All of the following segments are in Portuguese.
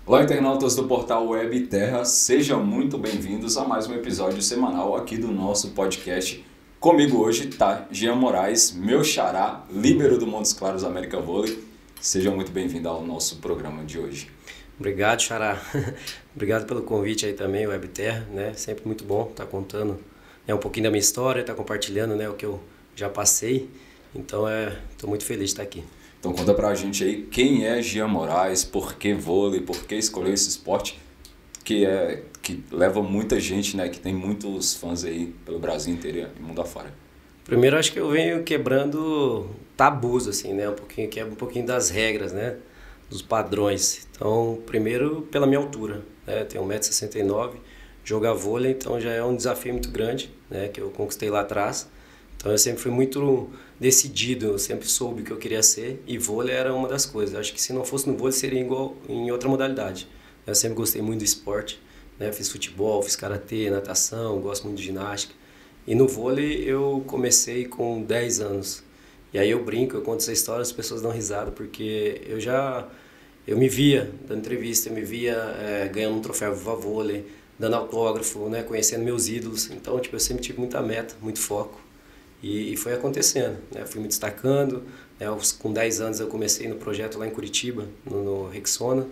Olá, internautas do portal Web Terra, sejam muito bem-vindos a mais um episódio semanal aqui do nosso podcast. Comigo hoje tá Jean Moraes, meu xará, líbero do Montes Claros América Vôlei. Sejam muito bem-vindos ao nosso programa de hoje. Obrigado, xará. Obrigado pelo convite aí também, Web Terra, né? Sempre muito bom estar contando um pouquinho da minha história, estar compartilhando, né, o que eu já passei. Então, estou muito feliz de estar aqui. Então conta pra gente aí quem é Jean Moraes, por que vôlei, por que escolheu esse esporte que leva muita gente, né, que tem muitos fãs aí pelo Brasil inteiro e mundo afora. Primeiro, acho que eu venho quebrando tabus, assim, né, quebra um pouquinho das regras, né, dos padrões. Então, primeiro, pela minha altura, né, tenho 1,69 m, jogar vôlei, então já é um desafio muito grande, né, que eu conquistei lá atrás. Então eu sempre fui muito decidido, eu sempre soube o que eu queria ser e vôlei era uma das coisas. Eu acho que se não fosse no vôlei seria igual em outra modalidade. Eu sempre gostei muito do esporte, né? Fiz futebol, fiz karatê, natação, gosto muito de ginástica. E no vôlei eu comecei com 10 anos. E aí eu brinco, eu conto essa história, as pessoas dão risada porque eu me via dando entrevista, eu me via ganhando um troféu Viva Vôlei, dando autógrafo, né? Conhecendo meus ídolos. Então tipo, eu sempre tive muita meta, muito foco. E foi acontecendo, né? Fui me destacando, né? Com 10 anos eu comecei no projeto lá em Curitiba, no Rexona,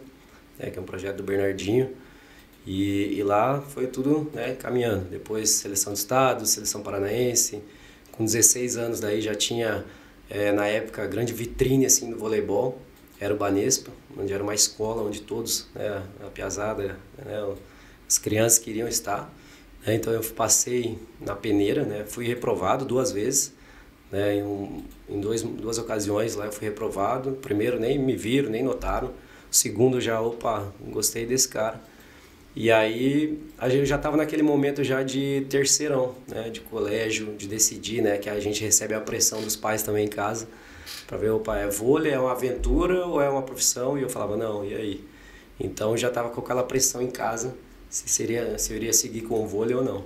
né? Que é um projeto do Bernardinho, e lá foi tudo, né, caminhando. Depois seleção de estado, seleção paranaense, com 16 anos daí já tinha, na época, grande vitrine assim, do voleibol, era o Banespa, onde era uma escola onde todos, né, a piazada, né, as crianças queriam estar. Então eu passei na peneira, né? Fui reprovado 2 vezes, né? Em duas ocasiões lá eu fui reprovado. Primeiro nem me viram, nem notaram. O segundo já, gostei desse cara. E aí eu já estava naquele momento já de terceirão, né? De colégio, de decidir, né? Que a gente recebe a pressão dos pais também em casa para ver, é vôlei, é uma aventura ou é uma profissão? E eu falava, não, e aí? Então eu já estava com aquela pressão em casa. Se eu iria seguir com o vôlei ou não.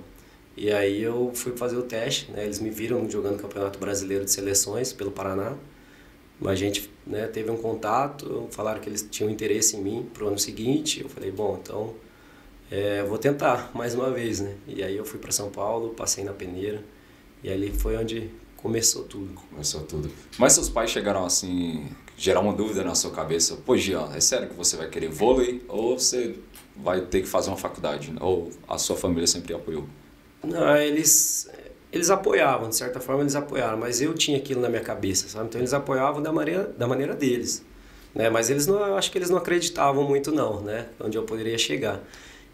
E aí eu fui fazer o teste, né? Eles me viram jogando no Campeonato Brasileiro de Seleções pelo Paraná. A gente, né, teve um contato, falaram que eles tinham interesse em mim pro ano seguinte. Eu falei, bom, então vou tentar mais uma vez, né? E aí eu fui para São Paulo, passei na peneira e ali foi onde começou tudo. Começou tudo. Mas seus pais chegaram assim, gerar uma dúvida na sua cabeça, pô Jean, é sério que você vai querer vôlei ou você vai ter que fazer uma faculdade? Ou a sua família sempre apoiou? Não, eles apoiavam, de certa forma eles apoiaram, mas eu tinha aquilo na minha cabeça, sabe? Então eles apoiavam da maneira deles, né? Mas eles não, acho que eles não acreditavam muito não, né? Onde eu poderia chegar.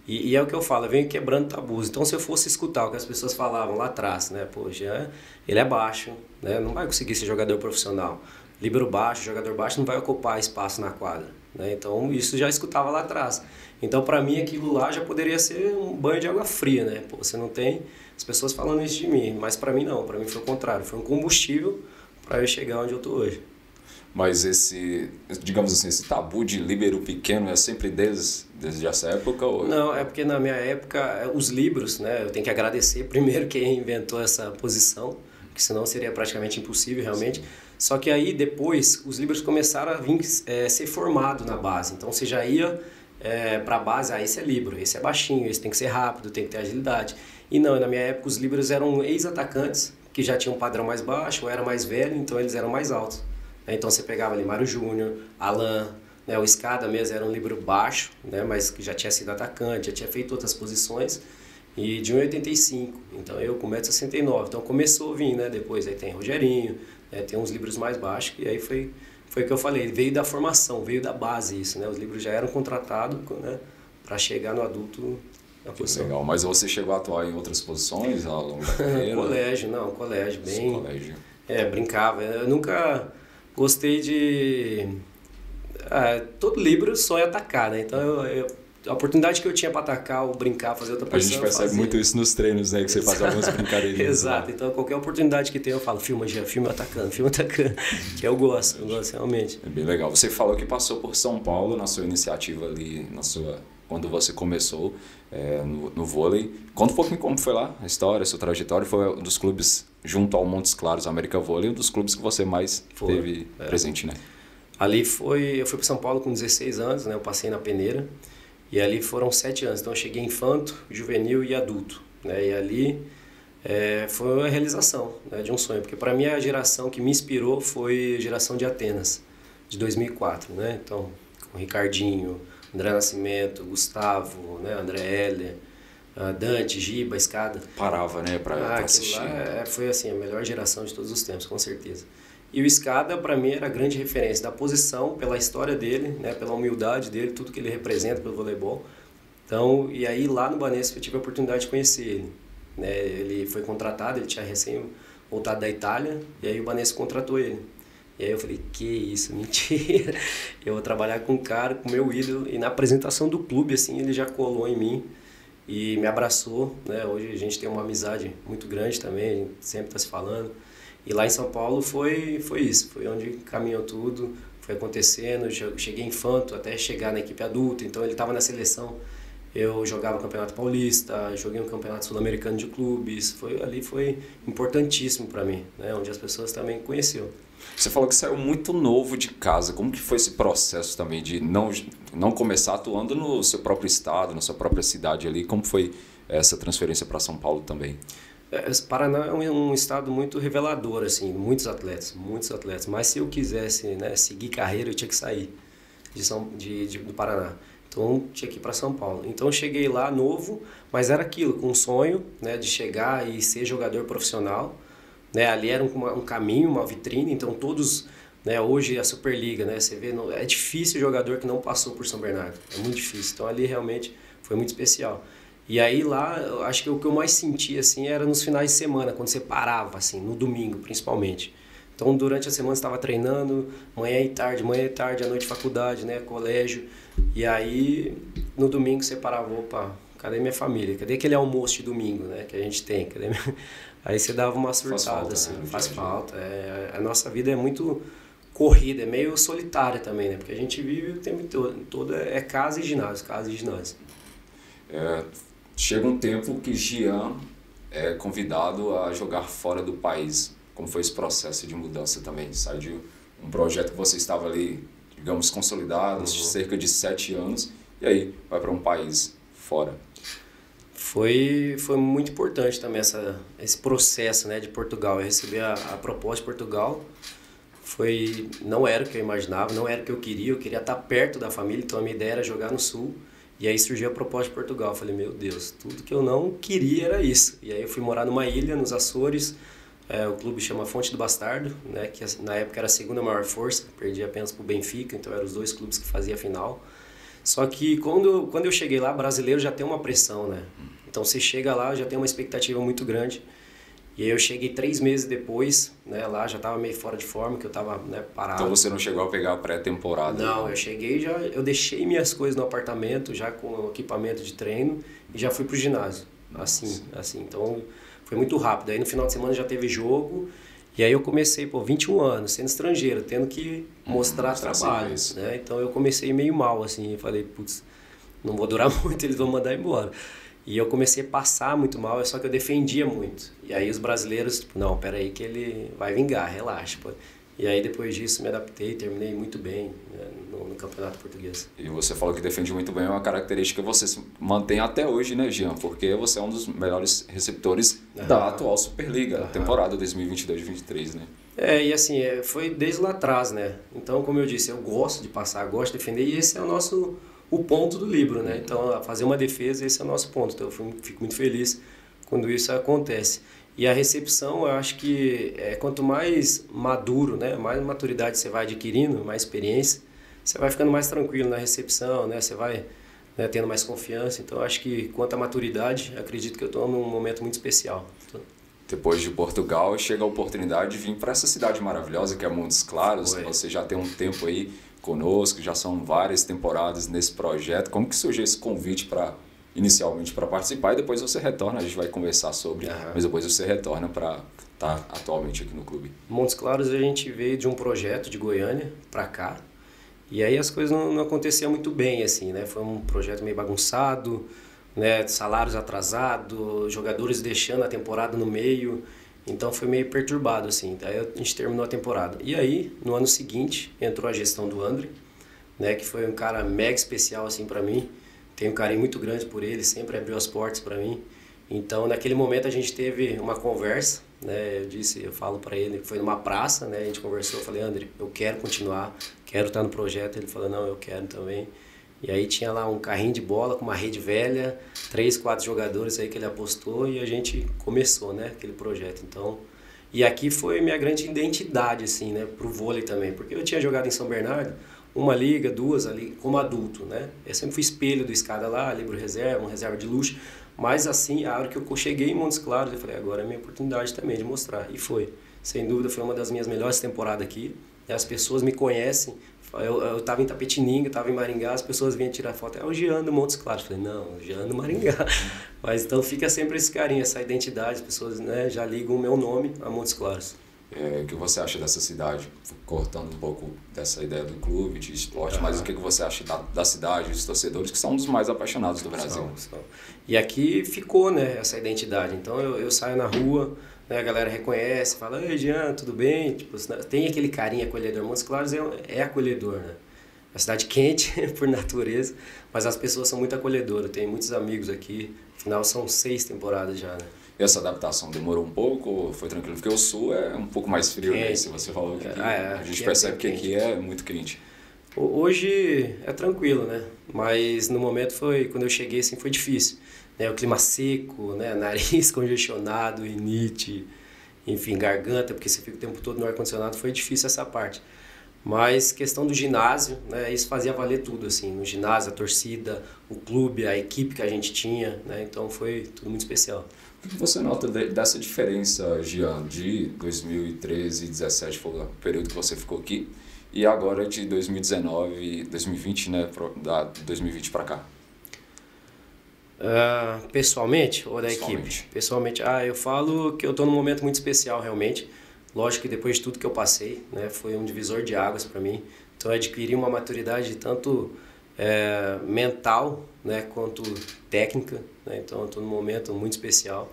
E é o que eu falo, eu venho quebrando tabus. Então se eu fosse escutar o que as pessoas falavam lá atrás, né? Pô, Jean, ele é baixo, né? Não vai conseguir ser jogador profissional. Líbero baixo, jogador baixo não vai ocupar espaço na quadra, né? Então isso já escutava lá atrás. Então para mim aquilo lá já poderia ser um banho de água fria, né? Pô, você não tem as pessoas falando isso de mim, mas para mim não, para mim foi o contrário, foi um combustível para eu chegar onde eu tô hoje. Mas digamos assim, esse tabu de líbero pequeno é sempre desde essa época? Ou... Não, é porque na minha época os líberos, né? Eu tenho que agradecer primeiro quem inventou essa posição, porque senão seria praticamente impossível realmente. Só que aí depois os líberos começaram a vir ser formado na base, então você já ia para a base, esse é líbero, esse é baixinho, esse tem que ser rápido, tem que ter agilidade. E não, na minha época os líberos eram ex-atacantes, que já tinham um padrão mais baixo, ou era mais velho, então eles eram mais altos. Então você pegava ali Mário Júnior, Alain, né, o Escada mesmo era um líbero baixo, né, mas que já tinha sido atacante, já tinha feito outras posições, e de 1,85 m, então eu com 1,69 m, então começou a vir, né, depois aí tem Rogerinho, né, tem uns líberos mais baixos, e aí foi o que eu falei, veio da formação, veio da base isso, né, os líberos já eram contratados, né, para chegar no adulto na posição. Legal, mas você chegou a atuar em outras posições ao longo da carreira? colégio, bem... Colégio. Brincava, eu nunca gostei de... todo líbero sonha atacar, né, então a oportunidade que eu tinha para atacar ou brincar, fazer outra posição. A gente percebe muito isso nos treinos, né? Que você faz algumas brincadeirinhas. Exato, então qualquer oportunidade que tem eu falo, filma atacando, que eu gosto realmente. É bem legal. Você falou que passou por São Paulo na sua iniciativa ali, quando você começou no vôlei. Conta um pouquinho como foi lá, a história, a sua trajetória. Foi um dos clubes, junto ao Montes Claros América Vôlei, um dos clubes que você mais teve presente, né? Eu fui para São Paulo com 16 anos, né? Eu passei na peneira e ali foram 7 anos. Então eu cheguei infanto, juvenil e adulto, né? E ali foi a realização, né, de um sonho, porque para mim a geração que me inspirou foi a geração de Atenas, de 2004, né? Então, com Ricardinho, André Nascimento, Gustavo, né? André Heller, Dante, Giba, Escada. Parava, né, pra assistir. Lá foi assim, a melhor geração de todos os tempos, com certeza. E o Escada, para mim, era a grande referência da posição, pela história dele, né, pela humildade dele, tudo que ele representa pelo voleibol. Então, e aí lá no Banespa eu tive a oportunidade de conhecer ele. Né? Ele foi contratado, ele tinha recém voltado da Itália, e aí o Banespa contratou ele. E aí eu falei, que isso, mentira, eu vou trabalhar com um cara, com o meu ídolo, e na apresentação do clube, assim, ele já colou em mim e me abraçou, né? Hoje a gente tem uma amizade muito grande também, a gente sempre está se falando. E lá em São Paulo foi isso, foi onde caminhou tudo, foi acontecendo, eu cheguei infanto até chegar na equipe adulta, então ele estava na seleção. Eu jogava o Campeonato Paulista, joguei um Campeonato Sul-Americano de clubes, ali foi importantíssimo para mim, né? Onde as pessoas também conheciam. Você falou que saiu muito novo de casa. Como que foi esse processo também de não começar atuando no seu próprio estado, na sua própria cidade ali? Como foi essa transferência para São Paulo também? Paraná é um estado muito revelador, assim, muitos atletas. Mas se eu quisesse, né, seguir carreira, eu tinha que sair do Paraná. Então tinha que ir para São Paulo. Então eu cheguei lá novo, mas era aquilo, com um sonho, né, de chegar e ser jogador profissional. Né, ali era um caminho, uma vitrine, então todos, né, hoje a Superliga, né, você vê, é difícil jogador que não passou por São Bernardo, é muito difícil, então ali realmente foi muito especial. E aí lá, eu acho que o que eu mais sentia, assim, era nos finais de semana, quando você parava, assim, no domingo principalmente. Então durante a semana você estava treinando, manhã e tarde, à noite faculdade, né, colégio, e aí no domingo você parava, opa, cadê minha família? Cadê aquele almoço de domingo, né, que a gente tem? Aí você dava uma surtada, assim, faz falta. A nossa vida é muito corrida, é meio solitária também, né? Porque a gente vive o tempo todo é casa e ginásio. Chega um tempo que Jean é convidado a jogar fora do país. Como foi esse processo de mudança também? Sai de um projeto que você estava ali, digamos, consolidado, cerca de 7 anos, e aí vai para um país fora. Foi muito importante também esse processo, né, de Portugal. Eu recebi a proposta de Portugal, não era o que eu imaginava, não era o que eu queria estar perto da família, então a minha ideia era jogar no Sul. E aí surgiu a proposta de Portugal. Eu falei, meu Deus, tudo que eu não queria era isso. E aí eu fui morar numa ilha, nos Açores, o clube chama Fonte do Bastardo, né, que na época era a segunda maior força, perdi apenas para o Benfica, então eram os 2 clubes que faziam a final. Só que quando eu cheguei lá, brasileiro já tem uma pressão, né? Então você chega lá, já tem uma expectativa muito grande. E aí eu cheguei 3 meses depois, né? Lá já estava meio fora de forma, que eu estava, né, parado. Então você não chegou a pegar a pré-temporada? Não, eu cheguei eu deixei minhas coisas no apartamento, já com o equipamento de treino, e já fui pro ginásio. Assim. Então foi muito rápido. Aí no final de semana já teve jogo. E aí eu comecei, 21 anos, sendo estrangeiro, tendo que mostrar trabalho, né? Então eu comecei meio mal, assim, falei, putz, não vou durar muito, eles vão mandar embora. E eu comecei a passar muito mal, só que eu defendia muito. E aí os brasileiros, tipo, não, peraí que ele vai vingar, relaxa, pô. E aí depois disso me adaptei, terminei muito bem, né, no Campeonato Português. E você falou que defende muito bem, é uma característica que você mantém até hoje, né, Jean? Porque você é um dos melhores receptores da atual Superliga, temporada 2022-2023, né? E assim, foi desde lá atrás, né? Então, como eu disse, eu gosto de passar, gosto de defender, e esse é o ponto do livro, né? Então, fazer uma defesa, esse é o nosso ponto. Então, eu fico muito feliz quando isso acontece. E a recepção, eu acho que quanto mais maduro, né, mais maturidade você vai adquirindo, mais experiência, você vai ficando mais tranquilo na recepção, né, você vai, né, tendo mais confiança. Então, eu acho que quanto à maturidade, acredito que eu estou num momento muito especial. Depois de Portugal, chega a oportunidade de vir para essa cidade maravilhosa que é Montes Claros. Você já tem um tempo aí conosco, já são várias temporadas nesse projeto. Como que surgiu esse convite inicialmente para participar e depois você retorna, a gente vai conversar sobre, mas depois você retorna para estar atualmente aqui no clube? Montes Claros, a gente veio de um projeto de Goiânia para cá, e aí as coisas não aconteciam muito bem, assim, né? Foi um projeto meio bagunçado, né? Salários atrasados, jogadores deixando a temporada no meio, Então foi meio perturbado, assim. Daí a gente terminou a temporada. E aí, no ano seguinte, entrou a gestão do André, né, que foi um cara mega especial, assim, para mim. Tenho um carinho muito grande por ele, sempre abriu as portas para mim. Então, naquele momento a gente teve uma conversa, né? Eu falo para ele que foi numa praça, né? A gente conversou, eu falei: André, eu quero continuar, quero estar no projeto. Ele falou: não, eu quero também. E aí tinha lá um carrinho de bola com uma rede velha, 3, 4 jogadores aí que ele apostou e a gente começou, né, aquele projeto. Então, e aqui foi minha grande identidade, assim, né, pro vôlei também, porque eu tinha jogado em São Bernardo, uma liga, 2 ali, como adulto, né. Eu sempre fui espelho do Escada lá, livro reserva, um reserva de luxo, mas assim, a hora que eu cheguei em Montes Claros, eu falei: agora é minha oportunidade também de mostrar. E foi, sem dúvida, foi uma das minhas melhores temporadas aqui. As pessoas me conhecem. Eu estava em Tapetininga, estava em Maringá, as pessoas vinham tirar foto. É o Jean do Montes Claros. Eu falei: não, o Jean do Maringá. Mas então fica sempre esse carinho, essa identidade. As pessoas, né, já ligam o meu nome a Montes Claros. O que você acha dessa cidade? Cortando um pouco dessa ideia do clube, de esporte, mas o que você acha da cidade, dos torcedores, que são um dos mais apaixonados do Brasil? São. E aqui ficou, né, essa identidade. Então eu saio na rua, né, a galera reconhece, fala: ei, Jean, tudo bem? Tipo, tem aquele carinho acolhedor. Montes Claros é acolhedor, né? É uma cidade quente por natureza, mas as pessoas são muito acolhedoras. Eu tenho muitos amigos aqui, afinal são 6 temporadas já, né? Essa adaptação demorou um pouco ou foi tranquilo? Porque o sul é um pouco mais frio, né? Se você falou que aqui, a gente percebe que aqui é muito quente. Hoje é tranquilo, né? Mas no momento quando eu cheguei, assim, foi difícil. Né? O clima seco, né? Nariz congestionado, rinite, enfim, garganta, porque você fica o tempo todo no ar-condicionado, foi difícil essa parte. Mas questão do ginásio, né? Isso fazia valer tudo, assim. No ginásio, a torcida, o clube, a equipe que a gente tinha, né? Então foi tudo muito especial. O que você nota dessa diferença, Jean, de 2013 e 2017, foi o período que você ficou aqui, e agora de 2019, 2020, né, da 2020 para cá? Pessoalmente ou da equipe? Pessoalmente, eu falo que eu estou num momento muito especial, realmente. Lógico que depois de tudo que eu passei, né, foi um divisor de águas para mim. Então eu adquiri uma maturidade tanto mental, né, quanto técnica, né? Então eu estou num momento muito especial.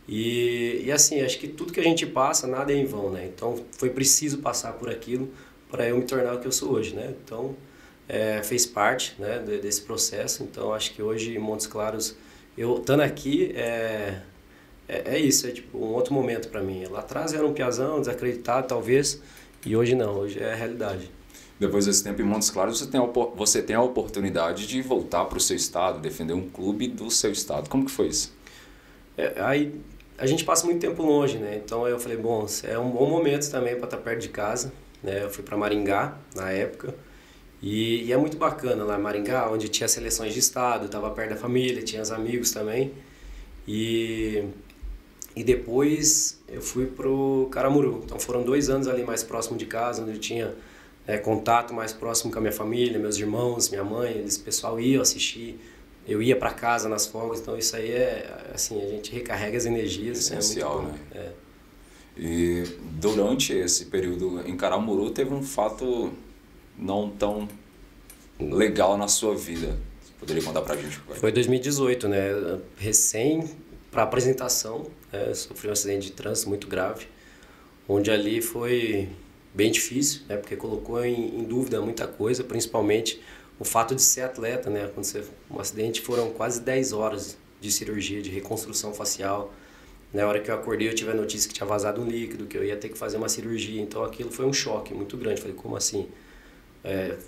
E assim, acho que tudo que a gente passa, nada é em vão, né? Então foi preciso passar por aquilo para eu me tornar o que eu sou hoje, né? Então fez parte, né, desse processo. Então acho que hoje em Montes Claros, eu estando aqui, é isso, é tipo um outro momento para mim. Lá atrás era um piazão, desacreditado talvez, e hoje não, hoje é a realidade. Depois desse tempo em Montes Claros, você tem a oportunidade de voltar para o seu estado, defender um clube do seu estado. Como que foi isso? Aí a gente passa muito tempo longe, né? Então eu falei: bom, é um bom momento também para estar perto de casa, né? Eu fui para Maringá na época e é muito bacana lá em Maringá, onde tinha seleções de estado, estava perto da família, tinha os amigos também. E depois eu fui pro Caramuru. Então foram 2 anos ali mais próximo de casa, onde eu tinha contato mais próximo com a minha família, meus irmãos, minha mãe, o pessoal ia assistir. Eu ia para casa nas folgas, então isso aí assim, a gente recarrega as energias. Essencial, né? E durante esse período em Caramuru teve um fato não tão legal na sua vida. Você poderia contar pra gente? Foi 2018, né? Recém para apresentação, né? Sofri um acidente de trânsito muito grave, onde ali foi bem difícil, né? Porque colocou em dúvida muita coisa, principalmente o fato de ser atleta, né? Aconteceu um acidente, foram quase 10 horas de cirurgia, de reconstrução facial. Na hora que eu acordei, eu tive a notícia que tinha vazado um líquido, que eu ia ter que fazer uma cirurgia. Então aquilo foi um choque muito grande. Falei: como assim?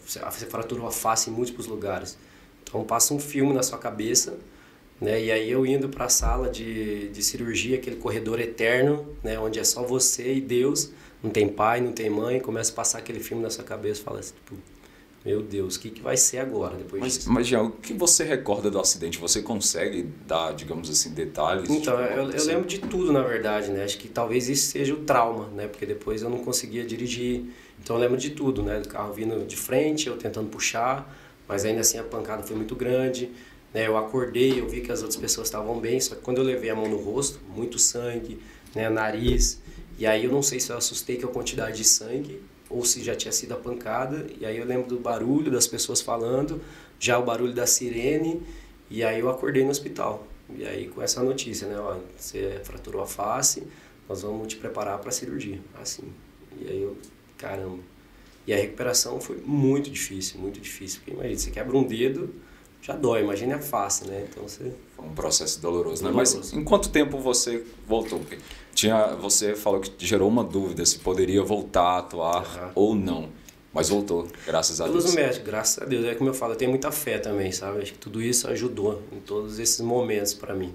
Você fraturou a face em múltiplos lugares. Então passa um filme na sua cabeça, né? E aí eu indo para a sala de cirurgia, aquele corredor eterno, né? Onde é só você e Deus, não tem pai, não tem mãe, começa a passar aquele filme na sua cabeça, fala assim, tipo: meu Deus, o que vai ser agora depois disso? Mas, Jean, o que você recorda do acidente? Você consegue dar, digamos assim, detalhes? Então, eu lembro de tudo, na verdade, né? Acho que talvez isso seja o trauma, né? Porque depois eu não conseguia dirigir. Então eu lembro de tudo, né? Do carro vindo de frente, eu tentando puxar, mas ainda assim a pancada foi muito grande, né? Eu acordei, eu vi que as outras pessoas estavam bem, só que quando eu levei a mão no rosto, muito sangue, né? Nariz, e aí eu não sei se eu assustei com a quantidade de sangue, ou se já tinha sido a pancada, e aí eu lembro do barulho das pessoas falando, já o barulho da sirene, e aí eu acordei no hospital. E aí com essa notícia, né, ó, você fraturou a face, nós vamos te preparar para a cirurgia. Assim. E aí eu, caramba. E a recuperação foi muito difícil, porque imagina, você quebra um dedo, já dói, imagina a face, né? Então você... Foi um processo doloroso, né? Mas em quanto tempo você voltou? Porque você falou que gerou uma dúvida se poderia voltar a atuar ou não. Mas voltou, graças a Deus. Pelos médicos, graças a Deus. É como eu falo, eu tenho muita fé também, sabe? Acho que tudo isso ajudou em todos esses momentos para mim.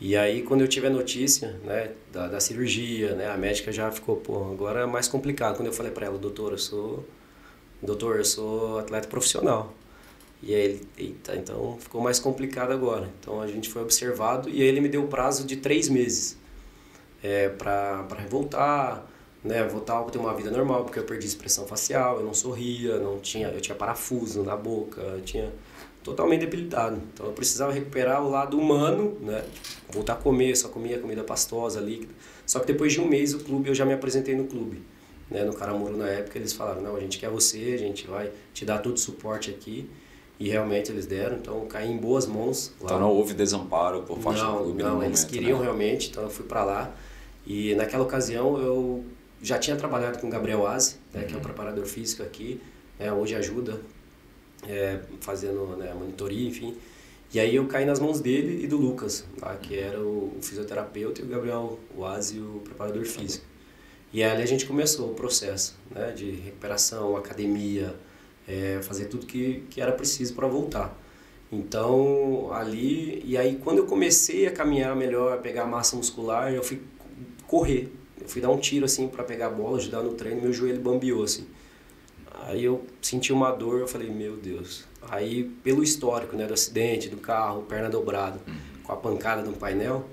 E aí, quando eu tive a notícia, né, da cirurgia, né, a médica já ficou, pô, agora é mais complicado. Quando eu falei para ela, doutor, eu sou atleta profissional. E aí ele, eita, então ficou mais complicado agora. Então a gente foi observado e aí ele me deu o prazo de 3 meses para voltar, né, voltar a ter uma vida normal, porque eu perdi expressão facial, eu não sorria, eu tinha parafuso na boca, eu tinha totalmente debilitado. Então eu precisava recuperar o lado humano, né, voltar a comer, só comia comida pastosa, líquida. Só que depois de um mês eu já me apresentei no clube, né, no Caramuru na época, eles falaram, não, a gente quer você, a gente vai te dar todo o suporte aqui. E realmente eles deram, então eu caí em boas mãos lá. Então não houve desamparo por parte do clube no momento, eles queriam, né? Realmente, então eu fui para lá. E naquela ocasião eu já tinha trabalhado com o Gabriel Aze, né, que é o preparador físico aqui, né, hoje ajuda fazendo, né, monitoria, enfim. E aí eu caí nas mãos dele e do Lucas, tá, que era o fisioterapeuta, e o Gabriel Aze, o preparador físico. E aí a gente começou o processo, né, de recuperação, academia, fazer tudo que era preciso para voltar. Então, ali... E aí, quando eu comecei a caminhar melhor, a pegar massa muscular, eu fui correr. Eu fui dar um tiro, assim, para pegar a bola, ajudar no treino, meu joelho bambeou, assim. Aí eu senti uma dor, eu falei, meu Deus. Aí, pelo histórico, né, do acidente, do carro, perna dobrada, com a pancada no painel,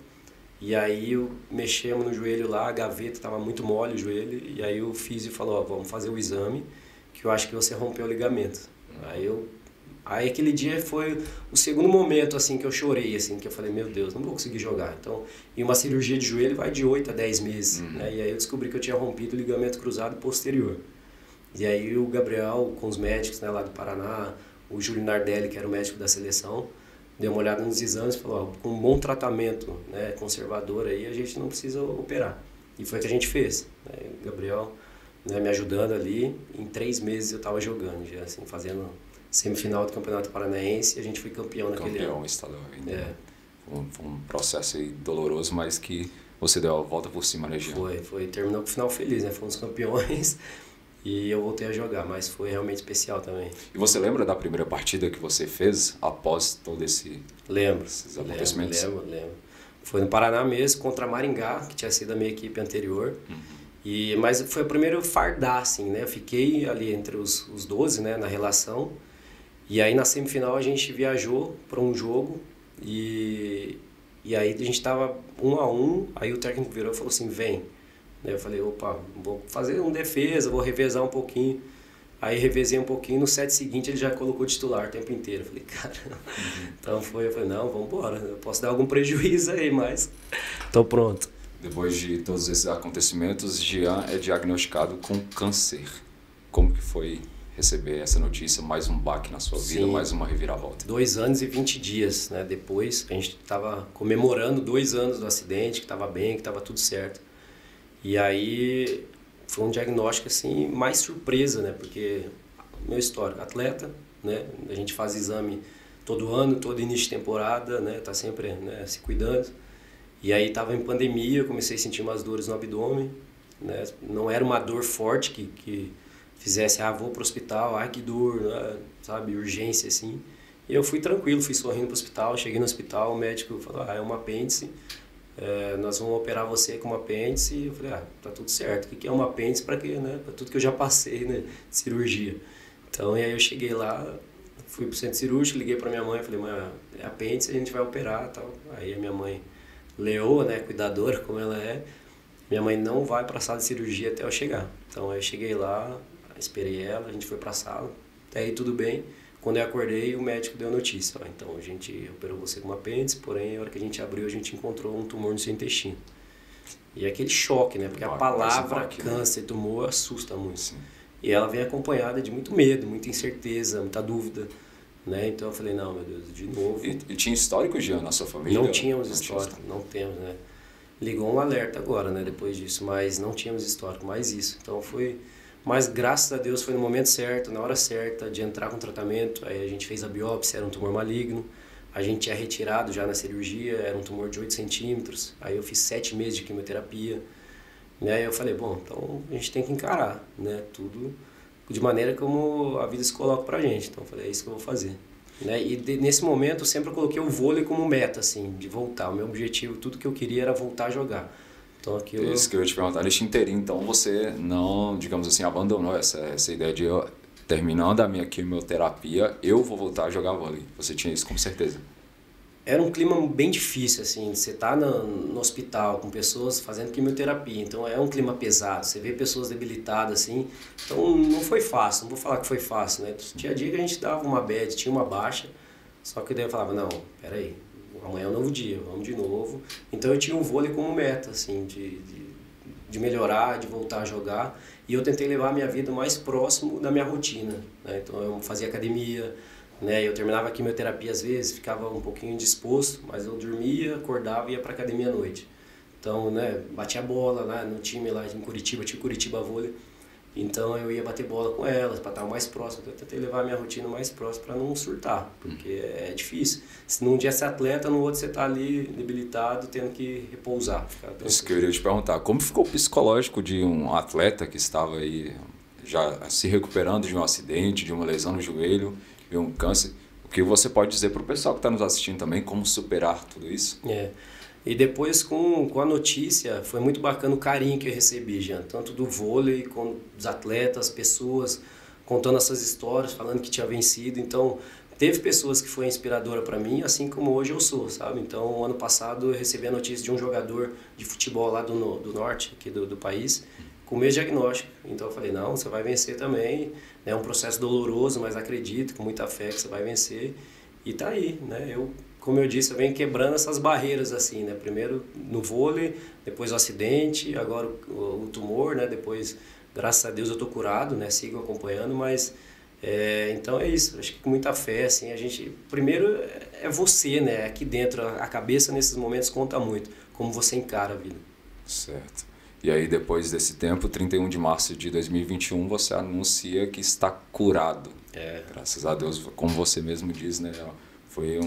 e aí mexemos no joelho lá, a gaveta, estava muito mole o joelho, e aí o físio falou, ó, vamos fazer o exame, que eu acho que você rompeu o ligamento. Aí aquele dia foi o segundo momento assim que eu chorei, assim, que eu falei, meu Deus, não vou conseguir jogar. Então, e uma cirurgia de joelho vai de 8 a 10 meses, né? E aí eu descobri que eu tinha rompido o ligamento cruzado posterior. E aí o Gabriel, com os médicos, né, lá do Paraná, o Júlio Nardelli, que era o médico da seleção, deu uma olhada nos exames e falou, ó, com um bom tratamento, né, conservador aí, a gente não precisa operar. E foi o que a gente fez, né? O Gabriel, né, me ajudando ali, em 3 meses eu estava jogando, já assim, fazendo semifinal do Campeonato Paranaense, e a gente foi campeão naquele ano. Campeão estadual ainda. Foi um processo aí doloroso, mas que você deu a volta por cima, né, Jean? Foi, terminou com o final feliz, né, fomos campeões e eu voltei a jogar, mas foi realmente especial também. E você lembra da primeira partida que você fez após todo esses acontecimentos? Lembro. Foi no Paraná mesmo, contra Maringá, que tinha sido a minha equipe anterior. Mas foi o primeiro fardar, assim, né? Eu fiquei ali entre os 12, né, na relação. E aí na semifinal a gente viajou para um jogo e aí a gente tava 1-1, aí o técnico virou e falou assim, vem. Eu falei, opa, vou fazer um defesa, vou revezar um pouquinho. Aí revezei um pouquinho, no set seguinte ele já colocou titular o tempo inteiro. Eu falei, caramba. Então eu falei, não, vamos embora, eu posso dar algum prejuízo aí, mas tô pronto. Depois de todos esses acontecimentos, Jean é diagnosticado com câncer. Como que foi receber essa notícia? Mais um baque na sua vida, mais uma reviravolta? 2 anos e 20 dias, né? Depois, a gente estava comemorando 2 anos do acidente, que estava bem, que estava tudo certo. E aí foi um diagnóstico assim, mais surpresa, né? Porque meu histórico, atleta, né? A gente faz exame todo ano, todo início de temporada, né? Tá sempre, né, se cuidando. E aí estava em pandemia, eu comecei a sentir umas dores no abdômen, né? Não era uma dor forte que fizesse, vou pro hospital, que dor, né? Sabe, urgência assim. E eu fui tranquilo, fui sorrindo pro hospital, cheguei no hospital, o médico falou, é um apêndice, nós vamos operar você com um apêndice. E eu falei, tá tudo certo, o que é um apêndice para quê, né? Para tudo que eu já passei, né, de cirurgia. Então, e aí eu cheguei lá, fui pro centro cirúrgico, liguei para minha mãe, falei, mãe, é apêndice, a gente vai operar, tal. Aí a minha mãe, leoa, né, cuidadora como ela é, minha mãe não vai para a sala de cirurgia até eu chegar. Então eu cheguei lá, esperei ela, a gente foi para a sala, até aí tudo bem. Quando eu acordei, o médico deu a notícia, então a gente operou você com um apêndice, porém a hora que a gente abriu, a gente encontrou um tumor no seu intestino. E é aquele choque, né, porque a palavra câncer, tumor, assusta muito. Sim. E ela vem acompanhada de muito medo, muita incerteza, muita dúvida. Né? Então eu falei, não, meu Deus, de novo. E tinha histórico, Jean, na sua família? Não tínhamos histórico, não temos, né? ligou um alerta agora, né, depois disso, mas não tínhamos histórico, mais isso. Então foi, mas graças a Deus foi no momento certo, na hora certa de entrar com tratamento. Aí a gente fez a biópsia, era um tumor maligno. A gente tinha retirado já na cirurgia, era um tumor de 8 centímetros. Aí eu fiz 7 meses de quimioterapia. Né? Eu falei, bom, então a gente tem que encarar, né, tudo de maneira como a vida se coloca pra gente. Então eu falei, é isso que eu vou fazer. Né? E nesse momento eu sempre coloquei o vôlei como meta, assim, de voltar. O meu objetivo, tudo que eu queria era voltar a jogar. Então aquilo... Isso que eu ia te perguntar, neste inteirinho, então você não, digamos assim, abandonou essa ideia de eu, terminando a minha quimioterapia, eu vou voltar a jogar vôlei. Você tinha isso com certeza? Era um clima bem difícil, assim, você tá no hospital com pessoas fazendo quimioterapia, então é um clima pesado, você vê pessoas debilitadas, assim, então não foi fácil, não vou falar que foi fácil, né? Tinha dia que a gente dava uma bad, tinha uma baixa, só que daí eu falava, não, peraí, amanhã é um novo dia, vamos de novo. Então eu tinha o vôlei como meta, assim, de melhorar, de voltar a jogar, e eu tentei levar a minha vida mais próximo da minha rotina, né? Então eu fazia academia, né? Eu terminava a quimioterapia às vezes, ficava um pouquinho indisposto, mas eu dormia, acordava e ia para academia à noite. Então, né, batia bola lá no time lá em Curitiba, tinha Curitiba Vôlei. Então eu ia bater bola com elas para estar mais próximo. Então, eu tentei levar a minha rotina mais próxima para não surtar, porque é difícil. Se num dia você é atleta, no outro você está ali debilitado, tendo que repousar. Isso que eu iria te perguntar. Como ficou o psicológico de um atleta que estava aí já se recuperando de um acidente, de uma lesão no joelho, e um câncer? O que você pode dizer para o pessoal que está nos assistindo também, como superar tudo isso? E depois com a notícia, foi muito bacana o carinho que eu recebi, Jean, tanto do vôlei, como dos atletas, pessoas contando essas histórias, falando que tinha vencido. Então, teve pessoas que foi inspiradora para mim, assim como hoje eu sou, sabe? Então, ano passado eu recebi a notícia de um jogador de futebol lá do norte, aqui do país, com o mesmo diagnóstico. Então eu falei, não, você vai vencer também. É um processo doloroso, mas acredito, com muita fé, que você vai vencer. E tá aí, né? Como eu disse, eu venho quebrando essas barreiras assim, né? Primeiro no vôlei, depois o acidente, agora o tumor, né? Depois, graças a Deus, eu tô curado, né? Sigo acompanhando, mas... então é isso, acho que com muita fé, assim, a gente... Primeiro é você, né? Aqui dentro, a cabeça nesses momentos conta muito, como você encara a vida. Certo. E aí, depois desse tempo, 31 de março de 2021, você anuncia que está curado. Graças a Deus, como você mesmo diz, né? Foi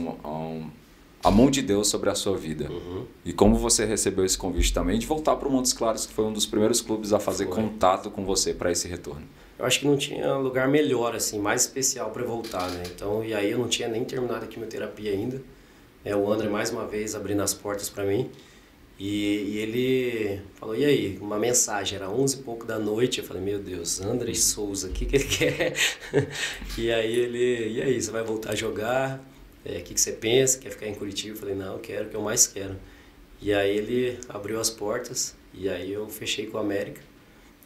a mão de Deus sobre a sua vida. Uhum. E como você recebeu esse convite também de voltar para o Montes Claros, que foi um dos primeiros clubes a fazer contato com você para esse retorno? Eu acho que não tinha lugar melhor, assim, mais especial para voltar, né? Então, e aí eu não tinha nem terminado a quimioterapia ainda. O André, mais uma vez, abrindo as portas para mim. E ele falou, e aí? Uma mensagem, era 11 e pouco da noite. Eu falei, meu Deus, André Souza, o que ele quer? E aí ele, e aí, você vai voltar a jogar? O que você pensa? Quer ficar em Curitiba? Eu falei, não, eu quero, o que eu mais quero. E aí ele abriu as portas, e aí eu fechei com o América.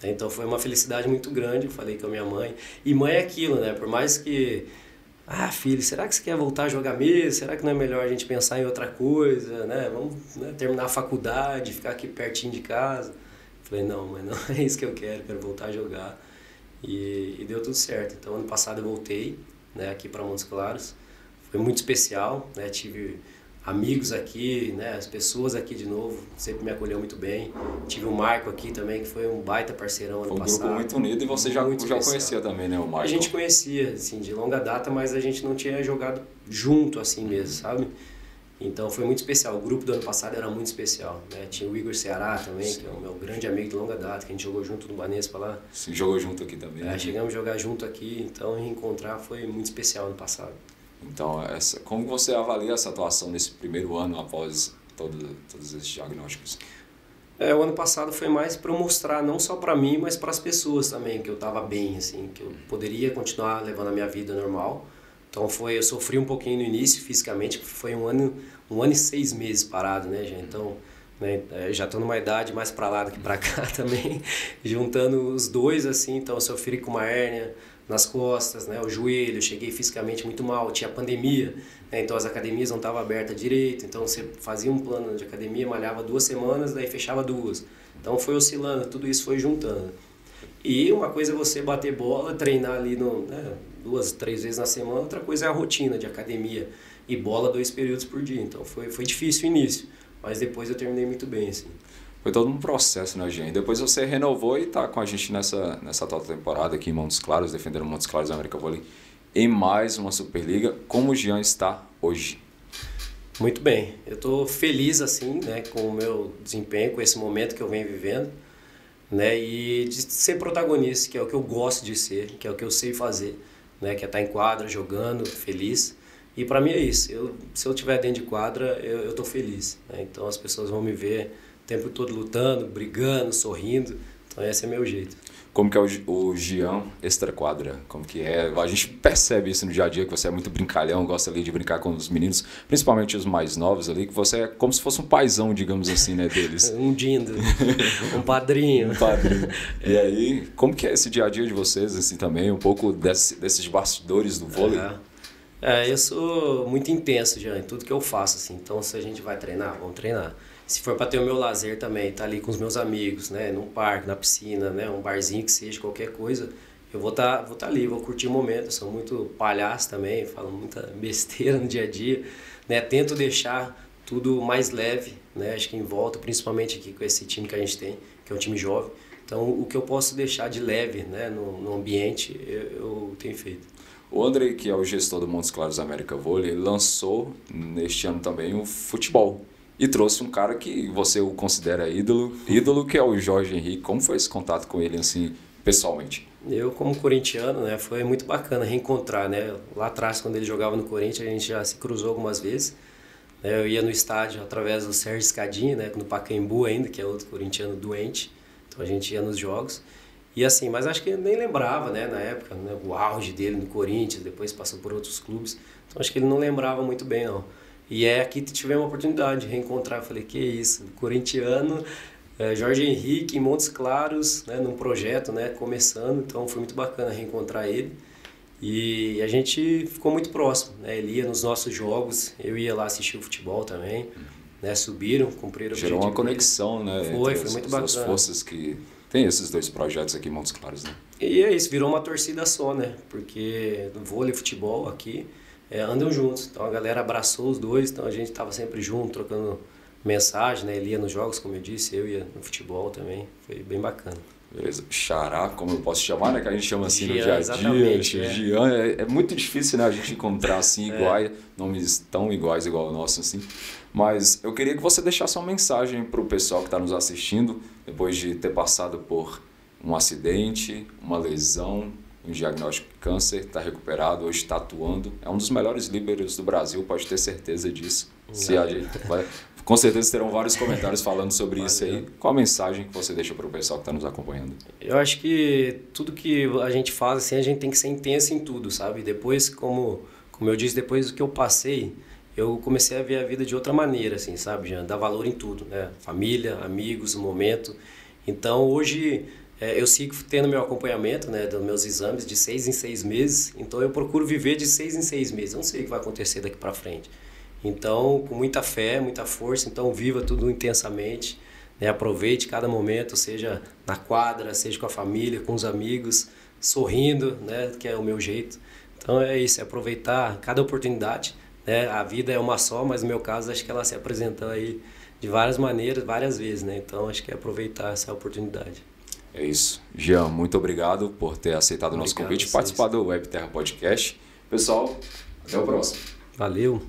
Então foi uma felicidade muito grande, eu falei com a minha mãe. E mãe é aquilo, né? Por mais que... filho, será que você quer voltar a jogar mesmo? Será que não é melhor a gente pensar em outra coisa, né? Vamos, né, terminar a faculdade, ficar aqui pertinho de casa. Eu falei, não, mãe, não é isso que eu quero voltar a jogar. E deu tudo certo. Então, ano passado eu voltei, né, aqui para Montes Claros. Foi muito especial, né? Tive amigos aqui, né? As pessoas aqui de novo, sempre me acolheu muito bem. Tive o Marco aqui também, que foi um baita parceirão ano passado. Foi um grupo muito unido e você já conhecia também, né, o Marco? A gente conhecia, assim, de longa data, mas a gente não tinha jogado junto assim mesmo, sabe? Então foi muito especial. O grupo do ano passado era muito especial, né? Tinha o Igor Ceará também, sim, que é o meu grande amigo de longa data, que a gente jogou junto no Banespa lá. Sim, jogou junto aqui também. Chegamos a jogar junto aqui, então reencontrar foi muito especial ano passado. Então, como você avalia essa atuação nesse primeiro ano após todos esses diagnósticos? O ano passado foi mais para eu mostrar, não só para mim, mas para as pessoas também, que eu estava bem, assim, que eu poderia continuar levando a minha vida normal. Então eu sofri um pouquinho no início fisicamente, porque foi um ano e 6 meses parado, né, gente? Então, né, já estou numa idade mais para lá do que para cá também, juntando os dois, assim, então eu sofri com uma hérnia nas costas, né, o joelho, cheguei fisicamente muito mal, tinha pandemia, né, então as academias não estavam abertas direito, então você fazia um plano de academia, malhava 2 semanas, daí fechava 2. Então foi oscilando, tudo isso foi juntando. E uma coisa é você bater bola, treinar ali 2, 3 vezes na semana, outra coisa é a rotina de academia e bola 2 períodos por dia, então foi difícil o início. mas depois eu terminei muito bem, assim. Foi todo um processo, né, Jean? Depois você renovou e tá com a gente nessa atual temporada aqui em Montes Claros, defendendo Montes Claros América Vôlei em mais uma Superliga. Como o Jean está hoje? Muito bem. Eu estou feliz, assim, né, com o meu desempenho, com esse momento que eu venho vivendo, né, e de ser protagonista, que é o que eu gosto de ser, que é o que eu sei fazer, né, que é estar em quadra, jogando, feliz. E para mim é isso. Se eu estiver dentro de quadra, eu estou feliz, né? Então as pessoas vão me ver o tempo todo lutando, brigando, sorrindo. Então esse é meu jeito. Como que é o Jean extra-quadra? Como que é? A gente percebe isso no dia a dia, que você é muito brincalhão, gosta ali de brincar com os meninos, principalmente os mais novos ali, que você é como se fosse um paizão, digamos assim, né, deles. Um dindo, um padrinho. Um padrinho. E aí, como que é esse dia a dia de vocês, assim, também? Um pouco desses bastidores do vôlei? Eu sou muito intenso já em tudo que eu faço, assim. Então, se a gente vai treinar, vamos treinar. Se for para ter o meu lazer também, tá ali com os meus amigos, né, num parque, na piscina, né, um barzinho que seja, qualquer coisa, eu vou tá ali, vou curtir o momento. Eu sou muito palhaço também, falo muita besteira no dia a dia, né, tento deixar tudo mais leve, né, acho que em volta, principalmente aqui com esse time que a gente tem, que é um time jovem. Então, o que eu posso deixar de leve, né, no ambiente, eu tenho feito. O Andrei, que é o gestor do Montes Claros América Vôlei, lançou neste ano também o futebol. E trouxe um cara que você o considera ídolo, que é o Jorge Henrique. Como foi esse contato com ele, assim, pessoalmente? Eu, como corintiano, né, foi muito bacana reencontrar, né? Lá atrás, quando ele jogava no Corinthians, a gente já se cruzou algumas vezes. Eu ia no estádio através do Sérgio Escadinha, né, no Pacaembu ainda, que é outro corintiano doente. Então a gente ia nos jogos. E assim, mas acho que ele nem lembrava, né, na época, né, o auge dele no Corinthians, depois passou por outros clubes. Então acho que ele não lembrava muito bem, não. E aqui tivemos a oportunidade de reencontrar. Eu falei, que isso, corintiano, Jorge Henrique em Montes Claros, né, num projeto, né, começando. Então foi muito bacana reencontrar ele. E a gente ficou muito próximo, né? Ele ia nos nossos jogos, eu ia lá assistir o futebol também, né? Subiram, cumpriram o objetivo. Gerou uma conexão, né? Foi muito bacana. As duas forças que tem esses dois projetos aqui em Montes Claros, né? E é isso, virou uma torcida só, né? Porque no vôlei e futebol aqui andam juntos. Então a galera abraçou os dois, então a gente estava sempre junto, trocando mensagem, né? Ele ia nos jogos, como eu disse, eu ia no futebol também. Foi bem bacana. Beleza. Xará, como eu posso chamar, né? Que a gente chama assim Jean, no dia a dia. Jean. É muito difícil, né? A gente encontrar assim iguais, nomes tão iguais igual o nosso, assim. Mas eu queria que você deixasse uma mensagem para o pessoal que está nos assistindo, depois de ter passado por um acidente, uma lesão, um diagnóstico de câncer, está recuperado, hoje está atuando. É um dos melhores líberos do Brasil, pode ter certeza disso. Com certeza terão vários comentários falando sobre isso aí. Qual a mensagem que você deixa para o pessoal que está nos acompanhando? Eu acho que tudo que a gente faz, assim, a gente tem que ser intenso em tudo, sabe? Depois, como eu disse, depois do que eu passei, eu comecei a ver a vida de outra maneira, assim, sabe, Jean? Dar valor em tudo, né? Família, amigos, momento. Então, hoje, eu sigo tendo meu acompanhamento, né, dos meus exames de 6 em 6 meses. Então, eu procuro viver de 6 em 6 meses. Eu não sei o que vai acontecer daqui para frente. Então, com muita fé, muita força, então viva tudo intensamente, né? Aproveite cada momento, seja na quadra, seja com a família, com os amigos, sorrindo, né? Que é o meu jeito. Então é isso, é aproveitar cada oportunidade, né? A vida é uma só, mas no meu caso acho que ela se apresentou aí de várias maneiras, várias vezes, né? Então acho que é aproveitar essa oportunidade. É isso. Jean, muito obrigado por ter aceitado o nosso convite e participar do Web Terra Podcast. Pessoal, até o próximo. Valeu!